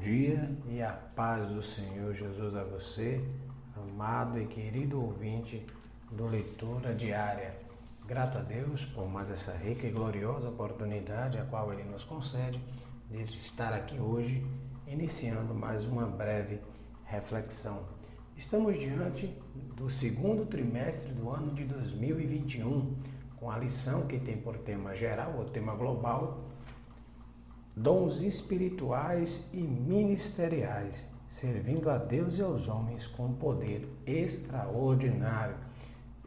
dia e a paz do Senhor Jesus a você, amado e querido ouvinte do Leitura Diária. Grato a Deus por mais essa rica e gloriosa oportunidade a qual Ele nos concede de estar aqui hoje, iniciando mais uma breve reflexão. Estamos diante do segundo trimestre do ano de 2021, com a lição que tem por tema geral, ou tema global, dons espirituais e ministeriais, servindo a Deus e aos homens com poder extraordinário.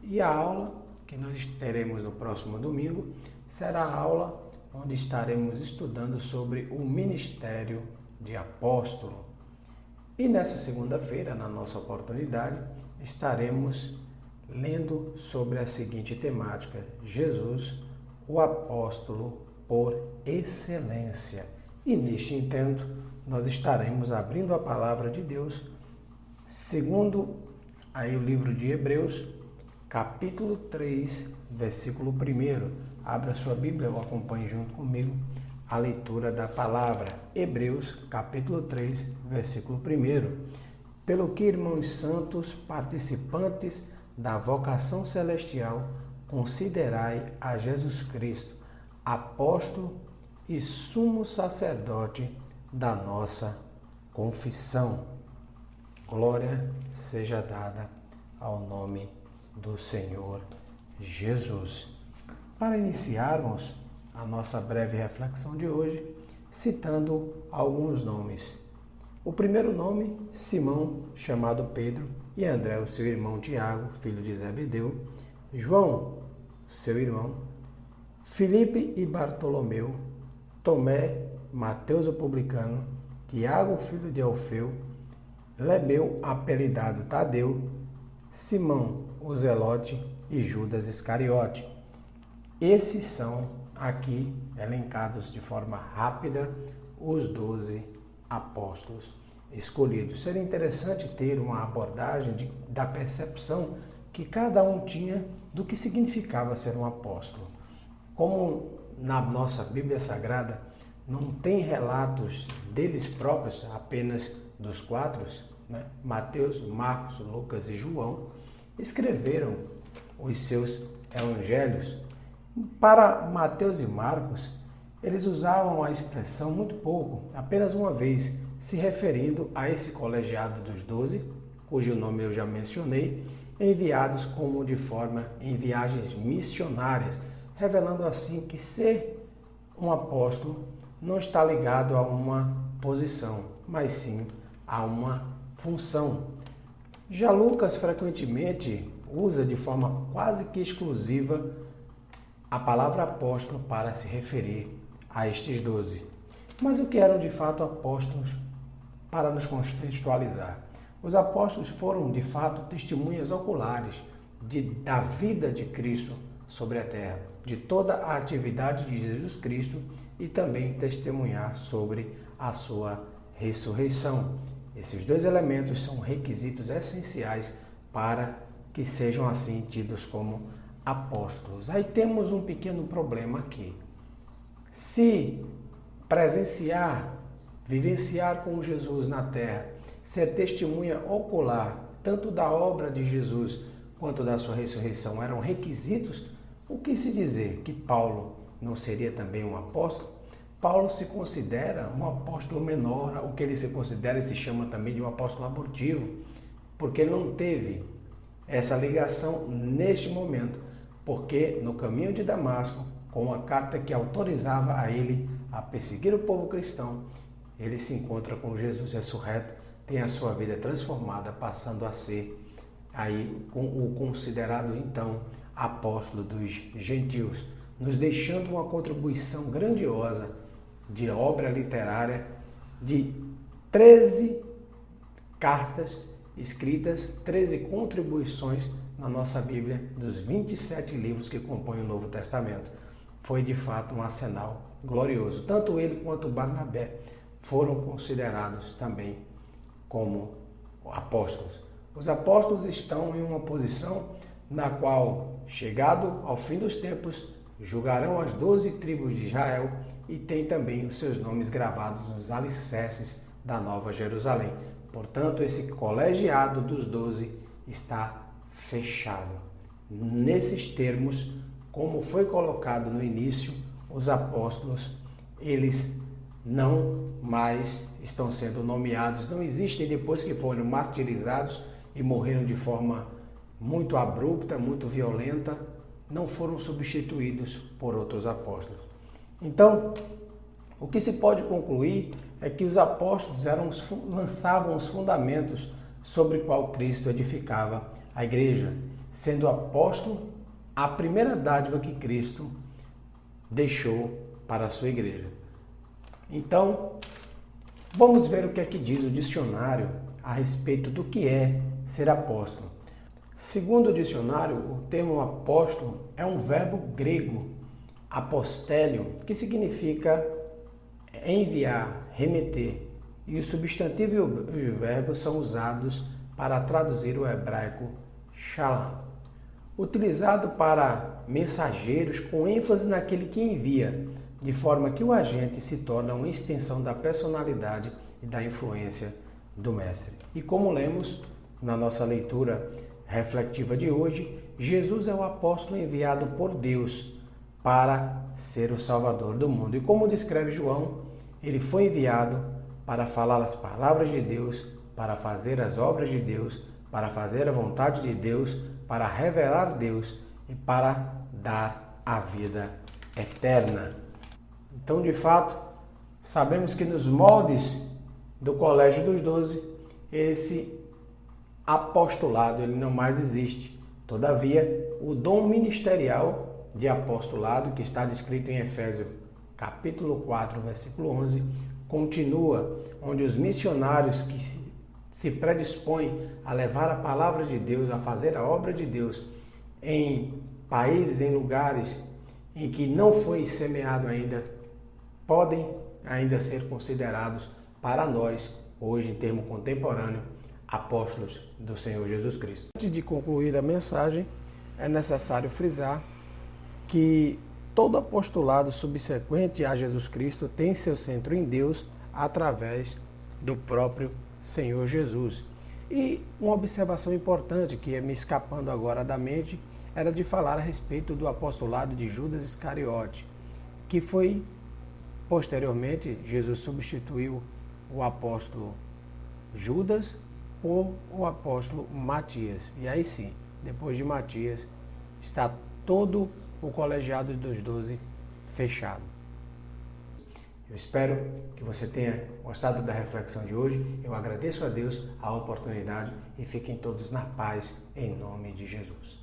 E a aula que nós teremos no próximo domingo será a aula onde estaremos estudando sobre o ministério de apóstolo. E nessa segunda-feira, na nossa oportunidade, estaremos lendo sobre a seguinte temática: Jesus, o apóstolo por excelência. E neste intento, nós estaremos abrindo a palavra de Deus, segundo aí o livro de Hebreus, capítulo 3, versículo 1. Abra sua Bíblia ou acompanhe junto comigo a leitura da palavra. Hebreus, capítulo 3, versículo 1. Pelo que, irmãos santos, participantes da vocação celestial, considerai a Jesus Cristo, apóstolo e sumo sacerdote da nossa confissão. Glória seja dada ao nome do Senhor Jesus. Para iniciarmos a nossa breve reflexão de hoje, citando alguns nomes. O primeiro nome, Simão, chamado Pedro, e André, o seu irmão Tiago, filho de Zebedeu, João, seu irmão, Filipe e Bartolomeu, Tomé, Mateus o publicano, Tiago, filho de Alfeu, Lebeu, apelidado Tadeu, Simão, o Zelote e Judas Iscariote. Esses são aqui elencados de forma rápida os 12 apóstolos escolhidos. Seria interessante ter uma abordagem da percepção que cada um tinha do que significava ser um apóstolo. Como na nossa Bíblia Sagrada não tem relatos deles próprios, apenas dos quatro, Mateus, Marcos, Lucas e João, escreveram os seus evangelhos. Para Mateus e Marcos, eles usavam a expressão muito pouco, apenas uma vez, se referindo a esse colegiado dos 12, cujo nome eu já mencionei, enviados como de forma em viagens missionárias, revelando assim que ser um apóstolo não está ligado a uma posição, mas sim a uma função. Já Lucas frequentemente usa de forma quase que exclusiva a palavra apóstolo para se referir a estes 12. Mas o que eram de fato apóstolos para nos contextualizar? Os apóstolos foram de fato testemunhas oculares da vida de Cristo sobre a terra, de toda a atividade de Jesus Cristo e também testemunhar sobre a sua ressurreição. Esses dois elementos são requisitos essenciais para que sejam assim tidos como apóstolos. Aí temos um pequeno problema aqui. Se presenciar, vivenciar com Jesus na terra, ser testemunha ocular, tanto da obra de Jesus quanto da sua ressurreição, eram requisitos, o que se dizer que Paulo não seria também um apóstolo? Paulo se considera um apóstolo menor, o que ele se considera e se chama também de um apóstolo abortivo, porque ele não teve essa ligação neste momento, porque no caminho de Damasco, com a carta que autorizava a ele a perseguir o povo cristão, ele se encontra com Jesus ressurreto, tem a sua vida transformada, passando a ser aí o considerado então apóstolo dos gentios, nos deixando uma contribuição grandiosa de obra literária de 13 cartas escritas, 13 contribuições na nossa Bíblia, dos 27 livros que compõem o Novo Testamento. Foi de fato um arsenal glorioso. Tanto ele quanto Barnabé foram considerados também como apóstolos. Os apóstolos estão em uma posição na qual, chegado ao fim dos tempos, julgarão as 12 tribos de Israel e tem também os seus nomes gravados nos alicerces da Nova Jerusalém. Portanto, esse colegiado dos 12 está fechado. Nesses termos, como foi colocado no início, os apóstolos, eles não mais estão sendo nomeados, não existem depois que foram martirizados e morreram de forma muito abrupta, muito violenta, não foram substituídos por outros apóstolos. Então, o que se pode concluir é que os apóstolos lançavam os fundamentos sobre o qual Cristo edificava a igreja, sendo o apóstolo a primeira dádiva que Cristo deixou para a sua igreja. Então, vamos ver o que é que diz o dicionário a respeito do que é ser apóstolo. Segundo o dicionário, o termo apóstolo é um verbo grego, apostélio, que significa enviar, remeter, e o substantivo e o verbo são usados para traduzir o hebraico shalom, utilizado para mensageiros com ênfase naquele que envia, de forma que o agente se torna uma extensão da personalidade e da influência do mestre. E como lemos na nossa leitura reflexiva de hoje, Jesus é o apóstolo enviado por Deus para ser o Salvador do mundo. E como descreve João, ele foi enviado para falar as palavras de Deus, para fazer as obras de Deus, para fazer a vontade de Deus, para revelar Deus e para dar a vida eterna. Então, de fato, sabemos que nos moldes do Colégio dos 12, esse apostolado ele não mais existe. Todavia, o dom ministerial de apostolado, que está descrito em Efésios capítulo 4, versículo 11, continua, onde os missionários que se predispõem a levar a palavra de Deus, a fazer a obra de Deus em países, em lugares em que não foi semeado ainda, podem ainda ser considerados para nós, hoje em termo contemporâneo, apóstolos do Senhor Jesus Cristo. Antes de concluir a mensagem, é necessário frisar que todo apostolado subsequente a Jesus Cristo tem seu centro em Deus através do próprio Senhor Jesus. E uma observação importante que ia me escapando agora da mente era de falar a respeito do apostolado de Judas Iscariote, que foi, posteriormente, Jesus substituiu o apóstolo Judas por o apóstolo Matias. E aí sim, depois de Matias, está todo o colegiado dos 12 fechado. Eu espero que você tenha gostado da reflexão de hoje. Eu agradeço a Deus a oportunidade e fiquem todos na paz, em nome de Jesus.